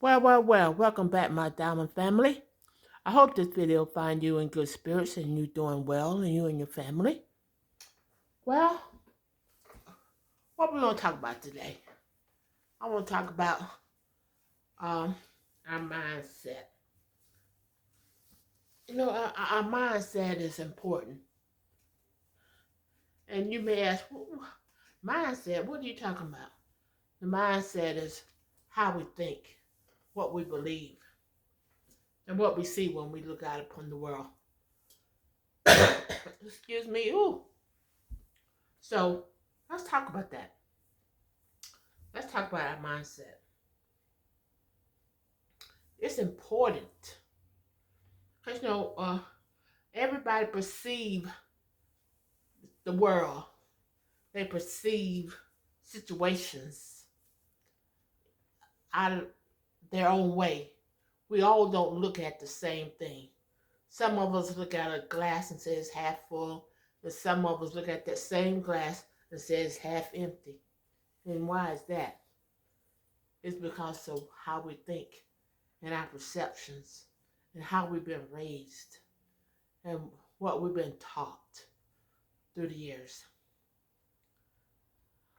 Well, welcome back, my diamond family. I hope this video find you in good spirits and you doing well and you and your family. Well, what we going to talk about today? I want to talk about um, our mindset. Our mindset is important. And you may ask, mindset, what are you talking about? The mindset is how we think, what we believe, and what we see when we look out upon the world. Excuse me. Ooh. So let's talk about that. Let's talk about our mindset. It's important because everybody perceive the world. They perceive situations out of their own way. We all don't look at the same thing. Some of us look at a glass and say it's half full, and some of us look at that same glass and say it's half empty. And why is that? It's because of how we think and our perceptions and how we've been raised and what we've been taught through the years.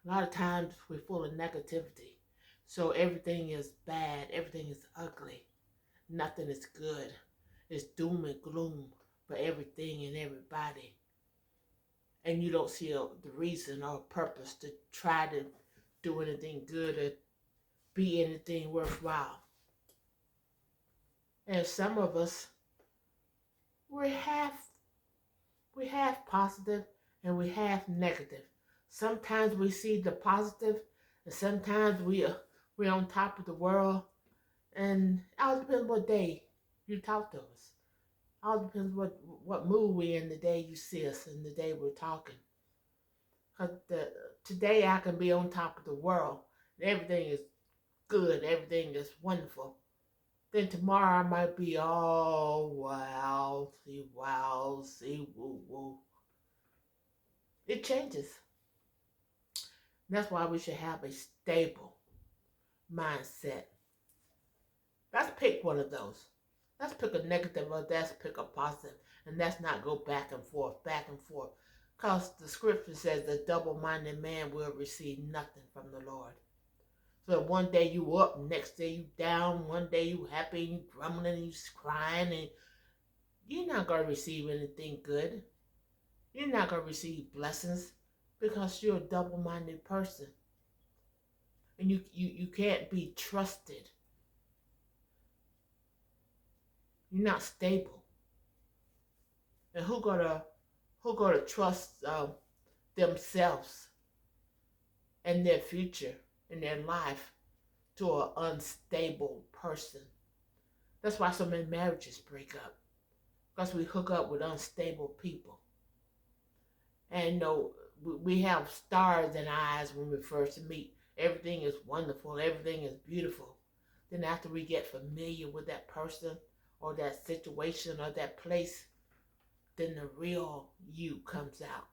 A lot of times we're full of negativity. So everything is bad, everything is ugly, nothing is good. It's doom and gloom for everything and everybody. And you don't see the reason or purpose to try to do anything good or be anything worthwhile. And some of us, we're half positive and we half negative. Sometimes we see the positive, and sometimes we're on top of the world. And it all depends what day you talk to us. It all depends what mood we're in the day you see us and the day we're talking. Cause today I can be on top of the world. And everything is good. Everything is wonderful. Then tomorrow I might be all wow, see woo woo. It changes. That's why we should have a stable mindset. Let's pick one of those. Let's pick a negative or let's pick a positive. And let's not go back and forth, back and forth. Because the scripture says the double-minded man will receive nothing from the Lord. So one day you up, next day you down, one day you happy, you grumbling, you crying, and you're not going to receive anything good. You're not going to receive blessings because you're a double-minded person. And you can't be trusted. You're not stable. And who gonna trust themselves and their future and their life to an unstable person? That's why so many marriages break up, because we hook up with unstable people. And we have stars in our eyes when we first meet. Everything is wonderful. Everything is beautiful. Then after we get familiar with that person or that situation or that place, then the real you comes out.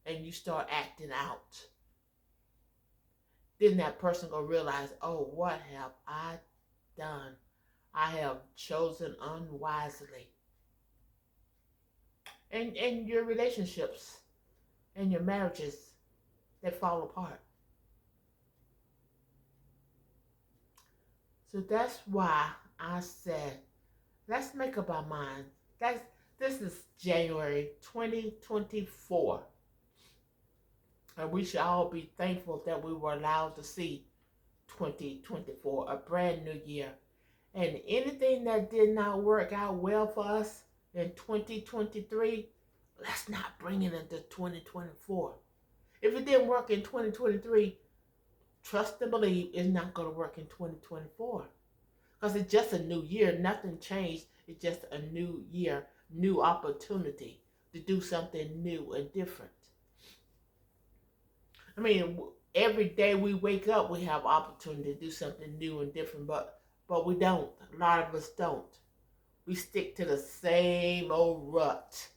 And you start acting out. Then that person gonna realize, oh, what have I done? I have chosen unwisely. And your relationships and your marriages that fall apart. So that's why I said, let's make up our mind. This is January 2024. And we should all be thankful that we were allowed to see 2024, a brand new year. And anything that did not work out well for us in 2023, let's not bring it into 2024. If it didn't work in 2023, trust and believe it's not going to work in 2024. Because it's just a new year. Nothing changed. It's just a new year, new opportunity to do something new and different. I mean, every day we wake up, we have opportunity to do something new and different, but we don't. A lot of us don't. We stick to the same old rut.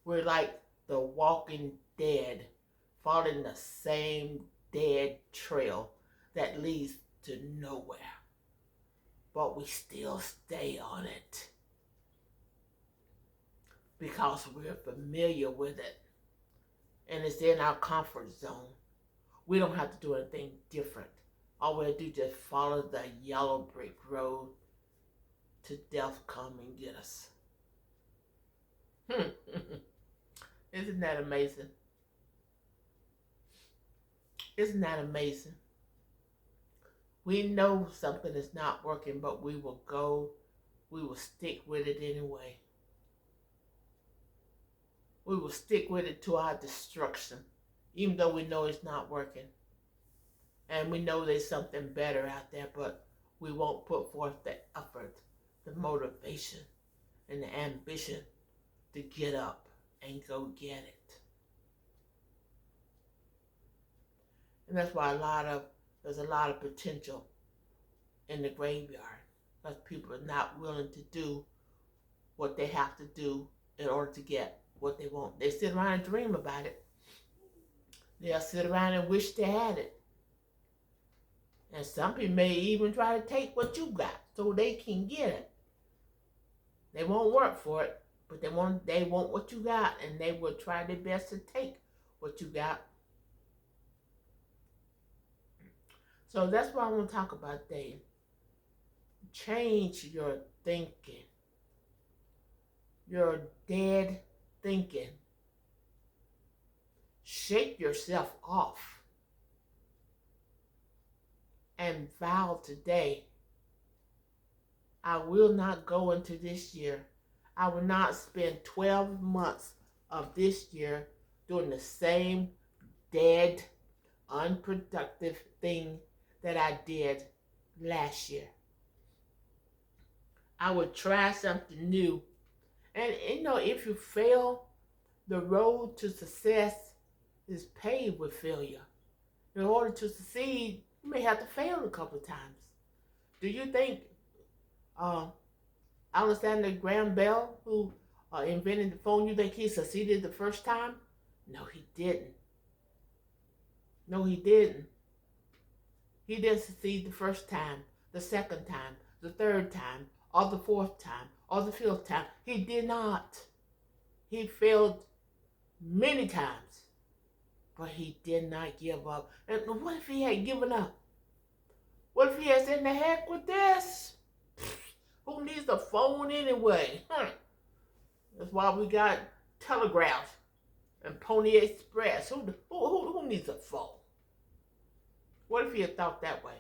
We're like the walking dead, following the same dead trail that leads to nowhere. but we still stay on it because we're familiar with it and it's in our comfort zone. We don't have to do anything different. All we have to do is just follow the yellow brick road to death come and get us. Isn't that amazing? Isn't that amazing? We know something is not working, but we will stick with it anyway. We will stick with it to our destruction, even though we know it's not working. And we know there's something better out there, but we won't put forth the effort, the motivation, and the ambition to get up and go get it. And that's why there's a lot of potential in the graveyard, because people are not willing to do what they have to do in order to get what they want. They sit around and dream about it. They'll sit around and wish they had it. And some people may even try to take what you got so they can get it. They won't work for it, but they want what you got, and they will try their best to take what you got. So that's what I want to talk about today. Change your thinking. Your dead thinking. Shake yourself off and vow today, I will not go into this year. I will not spend 12 months of this year doing the same dead, unproductive thing that I did last year. I would try something new. And if you fail, the road to success is paved with failure. In order to succeed, you may have to fail a couple of times. Do you think Alexander Graham Bell, who invented the phone, you think he succeeded the first time? No, he didn't. No, he didn't. He didn't succeed the first time, the second time, the third time, or the fourth time, or the fifth time. He did not. He failed many times, but he did not give up. And what if he had given up? What if he had said, the heck with this? Who needs a phone anyway? That's why we got telegraphs and Pony Express. Who needs a phone? What if he had thought that way?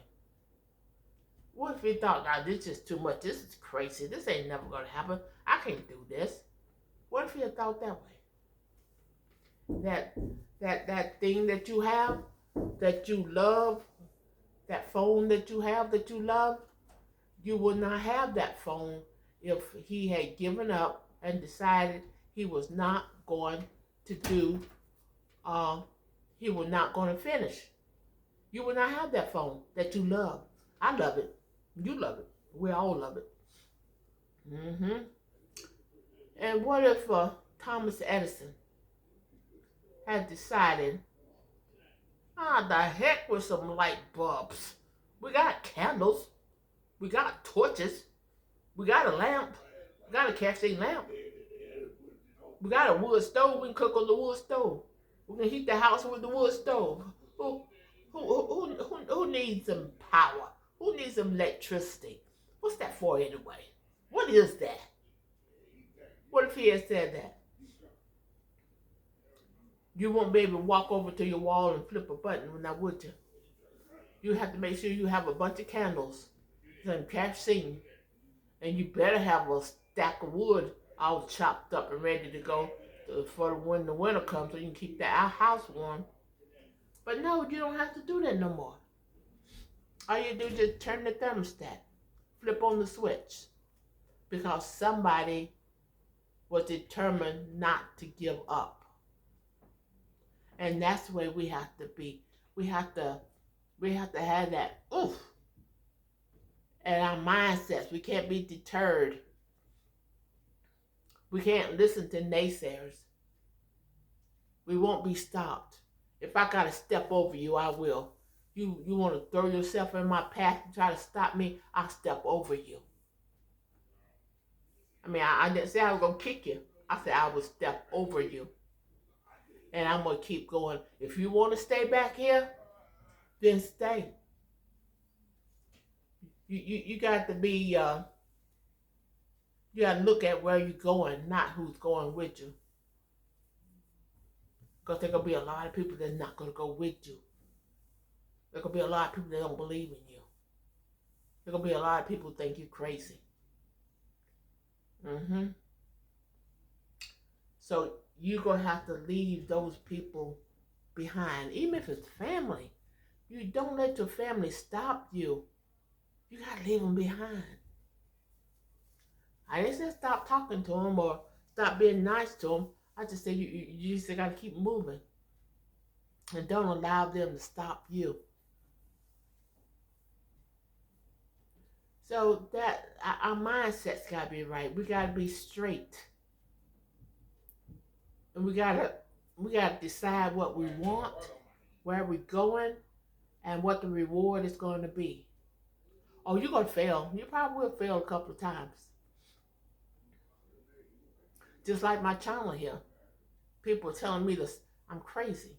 What if he thought, nah, this is too much. This is crazy. This ain't never going to happen. I can't do this. What if he had thought that way? That thing that you have, that you love, that phone that you have that you love, you would not have that phone if he had given up and decided he was not going to do, he was not going to finish. You would not have that phone that you love. I love it. You love it. We all love it. And what if Thomas Edison had decided, the heck with some light bulbs. We got candles. We got torches. We got a lamp. We got a kerosene lamp. We got a wood stove. We can cook on the wood stove. We can heat the house with the wood stove. Who needs some power? Who needs some electricity? What's that for anyway? What is that? What if he had said that? You won't be able to walk over to your wall and flip a button, now would you? You have to make sure you have a bunch of candles, some kerosene, and you better have a stack of wood all chopped up and ready to go for when the winter comes, so you can keep the house warm. But no, you don't have to do that no more. All you do is just turn the thermostat, flip on the switch, because somebody was determined not to give up. And that's the way we have to be. We have to have that oof in our mindsets. We can't be deterred. We can't listen to naysayers. We won't be stopped. If I gotta step over you, I will. You want to throw yourself in my path and try to stop me, I'll step over you. I mean, I didn't say I was going to kick you. I said I would step over you. And I'm going to keep going. If you want to stay back here, then stay. You got to be, you got to look at where you're going, not who's going with you. Because there going to be a lot of people that's not going to go with you. There going to be a lot of people that don't believe in you. There going to be a lot of people who think you're crazy. Mm-hmm. So you're going to have to leave those people behind, even if it's family. You don't let your family stop you. You got to leave them behind. I didn't say stop talking to them or stop being nice to them. I just said you just got to keep moving. And don't allow them to stop you. So that our mindset's got to be right. We got to be straight. And we got to decide what we want, where we're going, and what the reward is going to be. Oh, you're going to fail. You probably will fail a couple of times. Just like my channel here. People are telling me this, I'm crazy.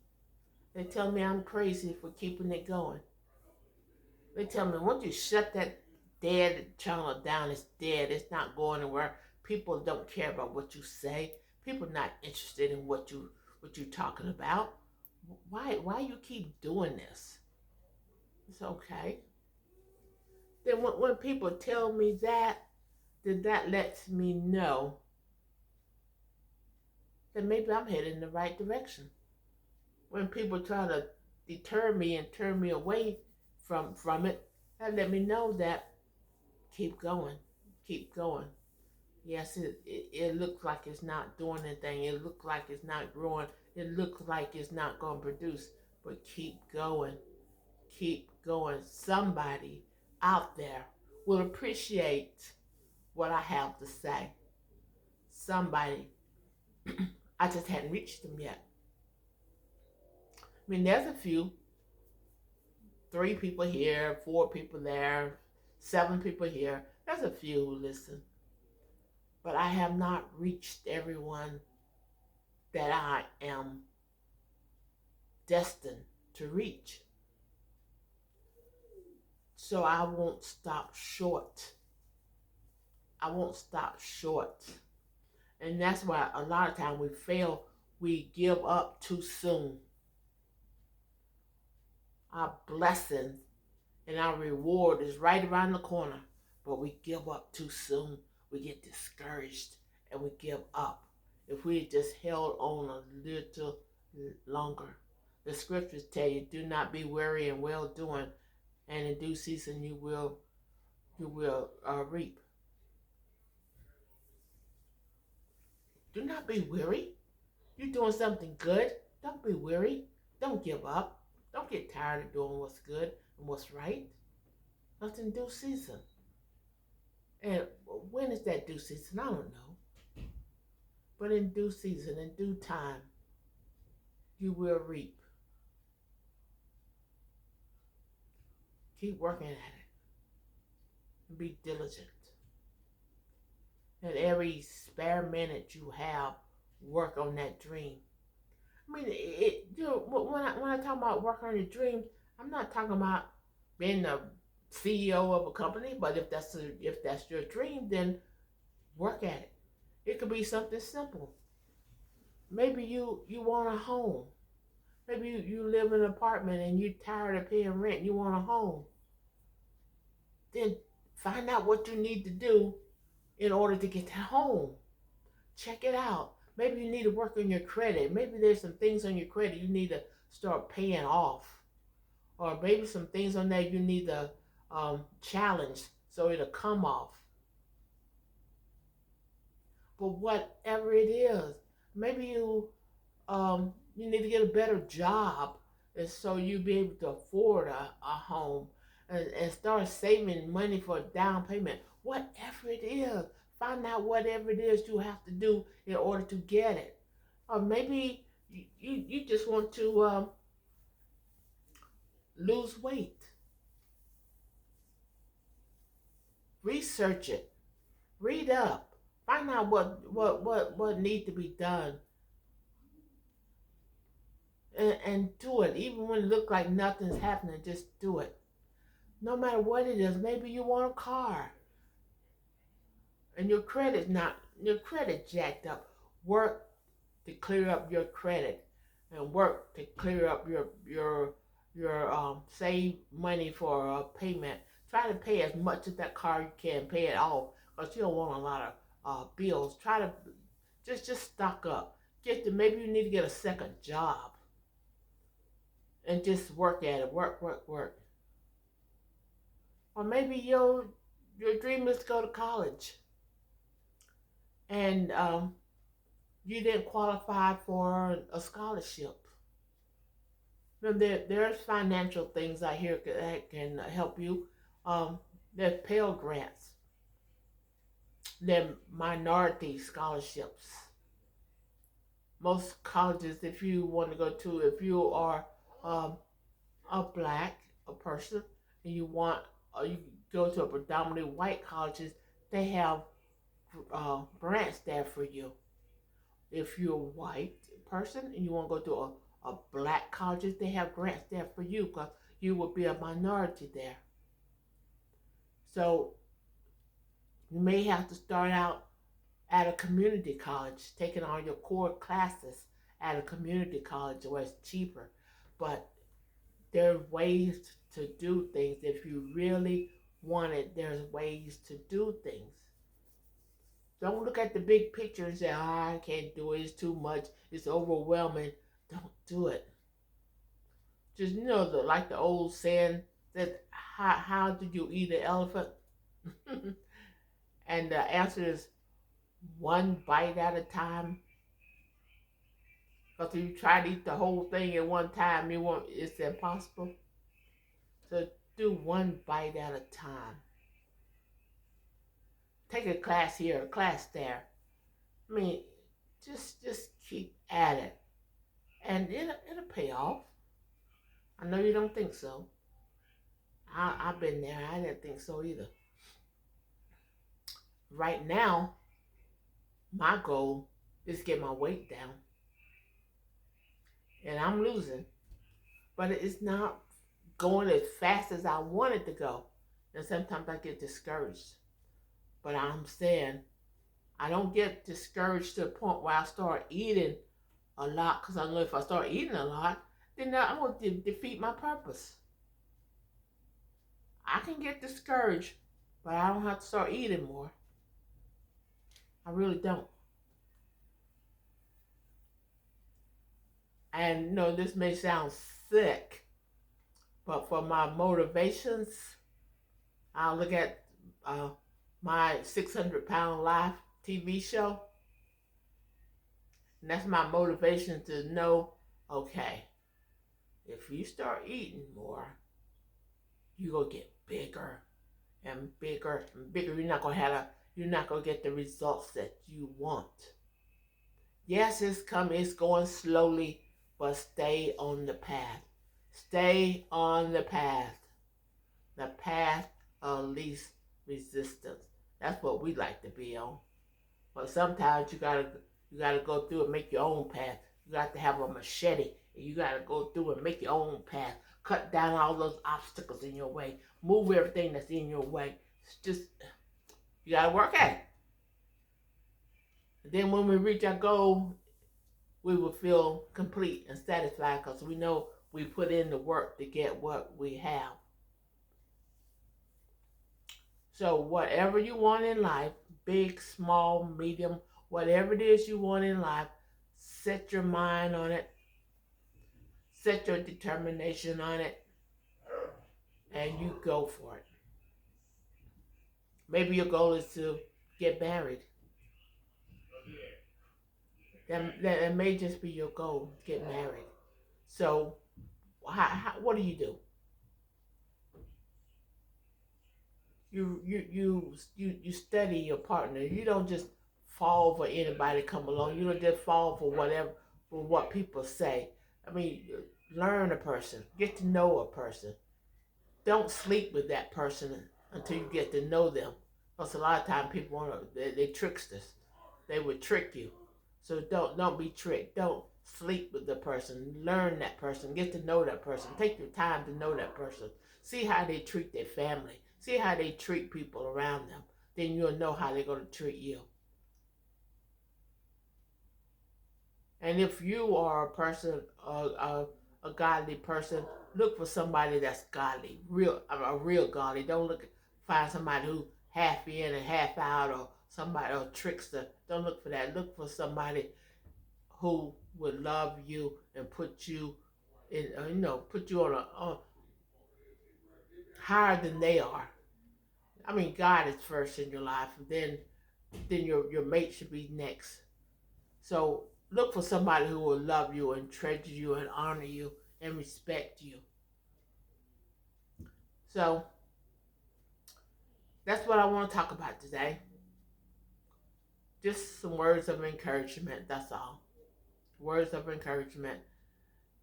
They tell me I'm crazy for keeping it going. They tell me, once you shut that dead channel down, it's dead. It's not going anywhere. People don't care about what you say. People are not interested in what you're talking about. Why you keep doing this? It's okay. Then when people tell me that, then that lets me know that maybe I'm headed in the right direction. When people try to deter me and turn me away from it, that let me know that keep going, keep going. Yes, it looks like it's not doing anything. It looks like it's not growing. It looks like it's not going to produce. But keep going, keep going. Somebody out there will appreciate what I have to say. Somebody, I just hadn't reached them yet. I mean, there's a few, 3 people here, 4 people there, 7 people here. There's a few who listen. But I have not reached everyone that I am destined to reach. So I won't stop short. I won't stop short. And that's why a lot of times we fail. We give up too soon. Our blessing and our reward is right around the corner. But we give up too soon. We get discouraged and we give up. If we had just held on a little longer. The scriptures tell you, do not be weary in well doing, and in due season you will reap. Do not be weary. You're doing something good. Don't be weary. Don't give up. Don't get tired of doing what's good and what's right. That's in due season. And when is that due season? I don't know. But in due season, in due time, you will reap. Keep working at it. And be diligent. And every spare minute you have, work on that dream. I mean, when I talk about work on your dream, I'm not talking about being the CEO of a company. But if that's your dream, then work at it. It could be something simple. Maybe you want a home. Maybe you live in an apartment and you're tired of paying rent. You want a home. Then find out what you need to do in order to get that home. Check it out. Maybe you need to work on your credit. Maybe there's some things on your credit you need to start paying off. Or maybe some things on there you need to challenge so it'll come off. But whatever it is, maybe you need to get a better job, and so you'll be able to afford a home and start saving money for a down payment. Whatever it is, find out whatever it is you have to do in order to get it. Or maybe you just want to lose weight. Research it. Read up. Find out what needs to be done, and do it. Even when it looks like nothing's happening, just do it. No matter what it is. Maybe you want a car and your credit jacked up. Work to clear up your credit, and work to clear up your save money for a payment. Try to pay as much of that car you can. Pay it off, because you don't want a lot of bills. Try to just stock up. Maybe you need to get a second job and just work at it. Work. Or maybe your dream is to go to college, and you didn't qualify for a scholarship. There's financial things out here that can help you. There's Pell Grants. There minority scholarships. Most colleges, if you want to go to, if you are um, a person, and you go to a predominantly white colleges, they have grants there for you. If you're a white person and you want to go to a black colleges, they have grants there for you, because you will be a minority there. So you may have to start out at a community college, taking all your core classes at a community college where it's cheaper. But there are ways to do things. If you really want it, there's ways to do things. Don't look at the big picture and say, I can't do it, it's too much, it's overwhelming. Don't do it. Just, like the old saying that, how did you eat an elephant? And the answer is one bite at a time. Because if you try to eat the whole thing at one time, it's impossible. So do one bite at a time. Take a class here, a class there. I mean, just keep at it, and it'll pay off. I know you don't think so. I've been there. I didn't think so either. Right now, my goal is to get my weight down, and I'm losing, but it's not going as fast as I want it to go. And sometimes I get discouraged. But I'm saying I don't get discouraged to the point where I start eating a lot, because I know if I start eating a lot, then I'm going to defeat my purpose. I can get discouraged, but I don't have to start eating more. I really don't. And this may sound sick, but for my motivations, I'll look at my 600-pound life TV show. And that's my motivation to know, okay, if you start eating more, you're going to get bigger and bigger and bigger. You're not going to get the results that you want. Yes, it's going slowly, but stay on the path. Stay on the path. The path of least resistance. That's what we like to be on. But sometimes you gotta go through and make your own path. You got to have a machete, and you gotta go through and make your own path. Cut down all those obstacles in your way. Move everything that's in your way. It's just, you gotta work at it. And then when we reach our goal, we will feel complete and satisfied, because we know we put in the work to get what we have. So whatever you want in life, big, small, medium, whatever it is you want in life, set your mind on it, set your determination on it, and you go for it. Maybe your goal is to get married. That may just be your goal, get married. So what do? You study your partner. You don't just fall for anybody come along. You don't just fall for what people say. I mean, Learn a person. Get to know a person. Don't sleep with that person until you get to know them. Because a lot of times people they tricksters. They would trick you. So don't be tricked. Don't sleep with the person. Learn that person. Get to know that person. Take your time to know that person. See how they treat their family. See how they treat people around them. Then you'll know how they're going to treat you. And if you are a person, a godly person, look for somebody that's godly, a real godly. Don't find somebody who half in and half out, or somebody a trickster. Don't look for that. Look for somebody who would love you and put you in, put you on higher than they are. I mean, God is first in your life, and then your mate should be next. So look for somebody who will love you and treasure you and honor you and respect you. So that's what I want to talk about today. Just some words of encouragement. That's all. Words of encouragement.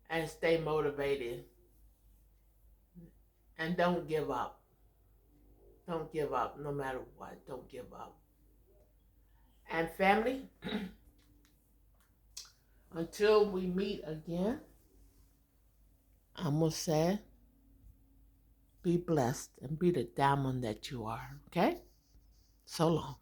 And stay motivated. And don't give up. Don't give up no matter what. Don't give up. And family, until we meet again, I'm going to say be blessed and be the diamond that you are. Okay? So long.